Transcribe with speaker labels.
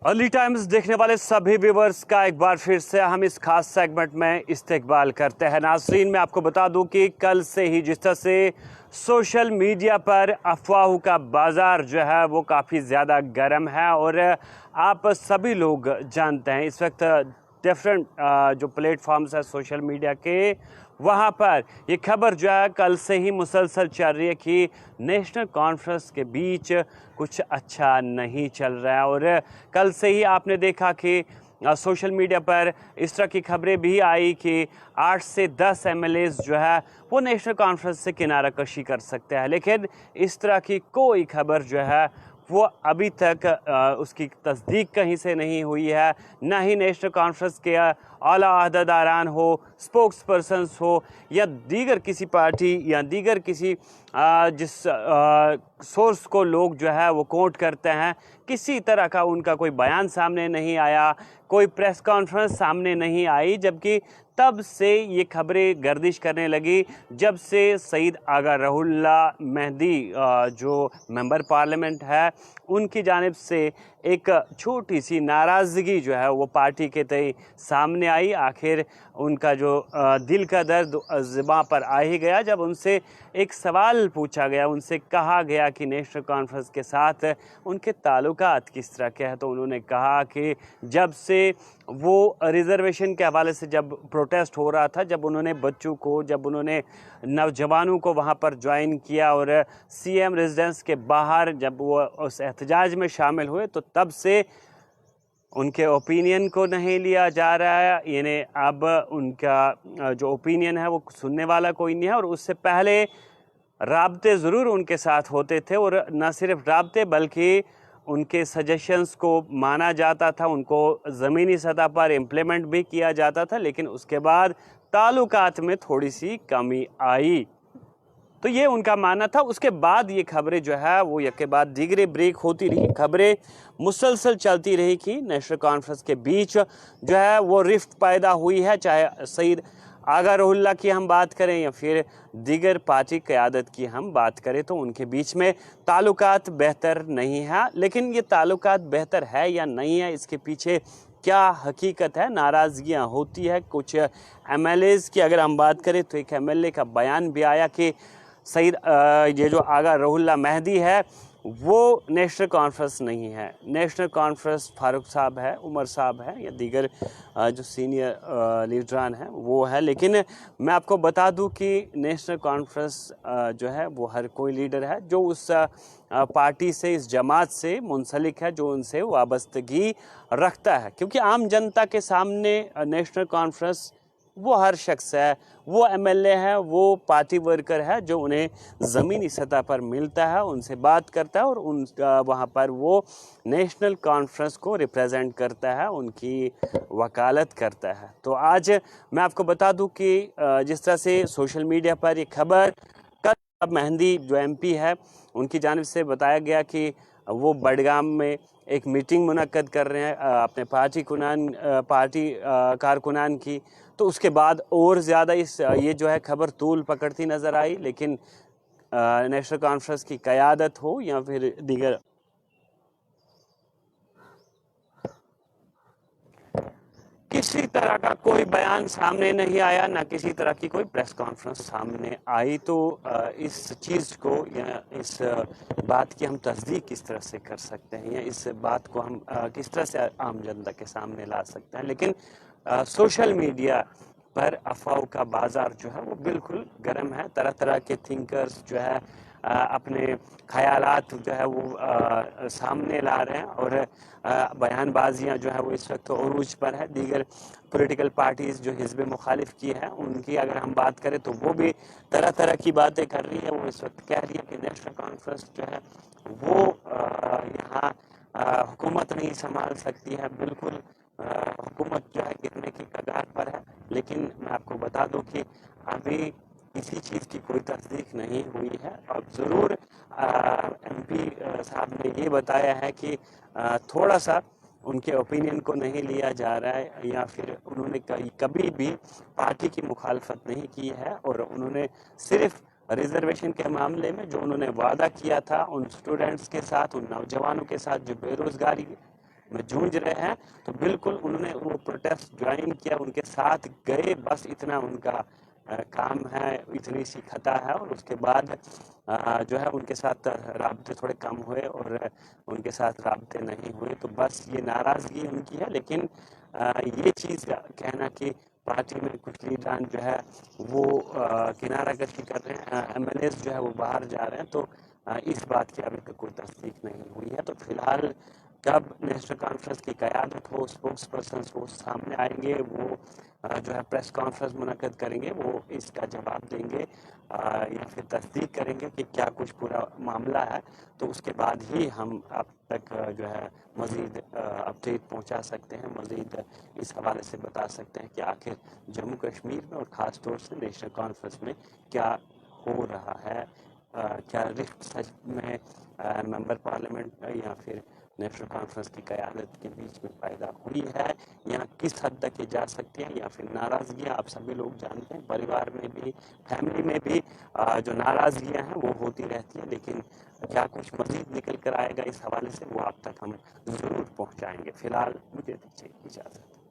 Speaker 1: Early times देखने वाले सभी व्यूवर्स का एक बार फिर से हम इस खास सेगमेंट में इस्तकबाल करते हैं। नाज़रीन, मैं आपको बता दूं कि कल से ही जिस तरह से सोशल मीडिया पर अफवाहों का बाज़ार जो है वो काफ़ी ज़्यादा गर्म है और आप सभी लोग जानते हैं इस वक्त डिफरेंट जो प्लेटफॉर्म्स है सोशल मीडिया के, वहाँ पर ये खबर जो है कल से ही मुसलसल चल रही है कि नेशनल कॉन्फ्रेंस के बीच कुछ अच्छा नहीं चल रहा है। और कल से ही आपने देखा कि सोशल मीडिया पर इस तरह की खबरें भी आई कि 8 से 10 एमएलएज जो है वो नेशनल कॉन्फ्रेंस से किनारा कशी कर सकते हैं, लेकिन इस तरह की कोई खबर जो है वो अभी तक उसकी तस्दीक कहीं से नहीं हुई है। ना ही नेशनल कॉन्फ्रेंस के आला अहदेदारान हो, स्पोक्स पर्सनस हो या दीगर किसी पार्टी या दीगर किसी जिस सोर्स को लोग जो है वो कोट करते हैं, किसी तरह का उनका कोई बयान सामने नहीं आया, कोई प्रेस कॉन्फ्रेंस सामने नहीं आई। जबकि तब से ये खबरें गर्दिश करने लगी जब से सईद आगा रहुल्ला मेहदी जो मेंबर पार्लियामेंट है उनकी जानिब से एक छोटी सी नाराज़गी जो है वो पार्टी के तय सामने आई। आखिर उनका जो दिल का दर्द ज़ुबां पर आ ही गया जब उनसे एक सवाल पूछा गया, उनसे कहा गया कि नेशनल कॉन्फ्रेंस के साथ उनके ताल्लुकात किस तरह के हैं। तो उन्होंने कहा कि जब से वो रिज़र्वेशन के हवाले से जब प्रोटेस्ट हो रहा था, जब उन्होंने बच्चों को, जब उन्होंने नौजवानों को वहाँ पर ज्वाइन किया और सीएम रेजिडेंस के बाहर जब वो उस एहतजाज में शामिल हुए, तो तब से उनके ओपिनियन को नहीं लिया जा रहा है। यानी अब उनका जो ओपिनियन है वो सुनने वाला कोई नहीं है। और उससे पहले राब्ते ज़रूर उनके साथ होते थे और न सिर्फ राब्ते बल्कि उनके सजेशंस को माना जाता था, उनको ज़मीनी सतह पर इम्प्लीमेंट भी किया जाता था, लेकिन उसके बाद ताल्लुकात में थोड़ी सी कमी आई। तो ये उनका मानना था। उसके बाद ये खबरें जो है वो एक के बाद दीगरे ब्रेक होती रही, खबरें मुसलसल चलती रही कि नेशनल कॉन्फ्रेंस के बीच जो है वो रिफ्ट पैदा हुई है। चाहे सईद आगा रहुल्ला की हम बात करें या फिर दीगर पार्टी क़यादत की हम बात करें, तो उनके बीच में ताल्लुकात बेहतर नहीं है। लेकिन ये ताल्लुकात बेहतर है या नहीं है, इसके पीछे क्या हकीकत है? नाराज़गियाँ होती है कुछ एमएलएज़ की। अगर हम बात करें तो एक एमएलए का बयान भी आया कि सईद ये जो आगा रहुल्ला मेहदी है वो नेशनल कॉन्फ्रेंस नहीं है, नेशनल कॉन्फ्रेंस फारूक साहब है, उमर साहब है या दीगर जो सीनियर लीडरान हैं वो है। लेकिन मैं आपको बता दूं कि नेशनल कॉन्फ्रेंस जो है वो हर कोई लीडर है जो उस पार्टी से, इस जमात से मुंसलिक है, जो उनसे वाबस्तगी रखता है। क्योंकि आम जनता के सामने नेशनल कॉन्फ्रेंस वो हर शख्स है, वो एमएलए है, वो पार्टी वर्कर है जो उन्हें ज़मीनी सतह पर मिलता है, उनसे बात करता है और उन वहाँ पर वो नेशनल कॉन्फ्रेंस को रिप्रेजेंट करता है, उनकी वकालत करता है। तो आज मैं आपको बता दूं कि जिस तरह से सोशल मीडिया पर ये खबर, कल मेहदी जो एमपी है उनकी जानिब से बताया गया कि वो बडगाम में एक मीटिंग मुनक्कद कर रहे हैं अपने पार्टी कारकुनान की। तो उसके बाद और ज़्यादा ये जो है खबर तूल पकड़ती नज़र आई। लेकिन नेशनल कॉन्फ्रेंस की क़यादत हो या फिर दीगर किसी तरह का कोई बयान सामने नहीं आया, ना किसी तरह की कोई प्रेस कॉन्फ्रेंस सामने आई। तो इस चीज़ को या इस बात की हम तस्दीक किस तरह से कर सकते हैं या इस बात को हम किस तरह से आम जनता के सामने ला सकते हैं। लेकिन सोशल मीडिया पर अफवाहों का बाज़ार जो है वो बिल्कुल गर्म है। तरह तरह के थिंकर्स जो है अपने ख़यालात जो है वो सामने ला रहे हैं और बयानबाजियाँ जो है वो इस वक्त उरूज पर है। दीगर पॉलिटिकल पार्टीज़ जो हिज़्ब मुखालिफ की है उनकी अगर हम बात करें तो वो भी तरह तरह की बातें कर रही है। वो इस वक्त कह रही है कि नेशनल कॉन्फ्रेंस जो है वो यहाँ हुकूमत नहीं संभाल सकती है, बिल्कुल हुकूमत जो है गिरने की कगार पर है। लेकिन मैं आपको बता दूं कि अभी किसी चीज़ की कोई तस्दीक नहीं हुई है। अब ज़रूर एमपी साहब ने ये बताया है कि थोड़ा सा उनके ओपिनियन को नहीं लिया जा रहा है या फिर उन्होंने कभी भी पार्टी की मुखालफत नहीं की है और उन्होंने सिर्फ रिजर्वेशन के मामले में जो उन्होंने वादा किया था उन स्टूडेंट्स के साथ, उन नौजवानों के साथ जो बेरोज़गारी में जूझ रहे हैं, तो बिल्कुल उन्होंने वो प्रोटेस्ट ज्वाइन किया, उनके साथ गए, बस इतना उनका काम है, इतनी सी खता है। और उसके बाद जो है उनके साथ राब्ते थोड़े कम हुए और उनके साथ राब्ते नहीं हुए, तो बस ये नाराज़गी उनकी है। लेकिन ये चीज़ कहना कि पार्टी में कुछ लीडरान जो है वो किनारा गश्ती कर रहे हैं, एमएलएस जो है वो बाहर जा रहे हैं, तो इस बात की अभी तक कोई तस्दीक नहीं हुई है। तो फिलहाल कब नेशनल कॉन्फ्रेंस की क़यादत हो, स्पोक्स पर्सन वो सामने आएंगे, वो जो है प्रेस कॉन्फ्रेंस मुनक्कद करेंगे, वो इसका जवाब देंगे या फिर तस्दीक करेंगे कि क्या कुछ पूरा मामला है। तो उसके बाद ही हम अब तक जो है मज़ीद अपडेट पहुंचा सकते हैं, मज़ीद इस हवाले से बता सकते हैं कि आखिर जम्मू कश्मीर में और ख़ास तौर से नेशनल कॉन्फ्रेंस में क्या हो रहा है। क्या रिफ्ट सच में मेंबर पार्लियामेंट या फिर नेशनल कॉन्फ्रेंस की क़यादत के बीच में पैदा हुई है, या किस हद तक ये जा सकती है, या फिर नाराज़गियाँ आप सभी लोग जानते हैं, परिवार में भी, फैमिली में भी जो नाराज़गियाँ हैं वो होती रहती हैं। लेकिन क्या कुछ मज़ीद निकल कर आएगा इस हवाले से, वो आप तक हम ज़रूर पहुँचाएँगे। फ़िलहाल मुझे दीजिए इजाज़त।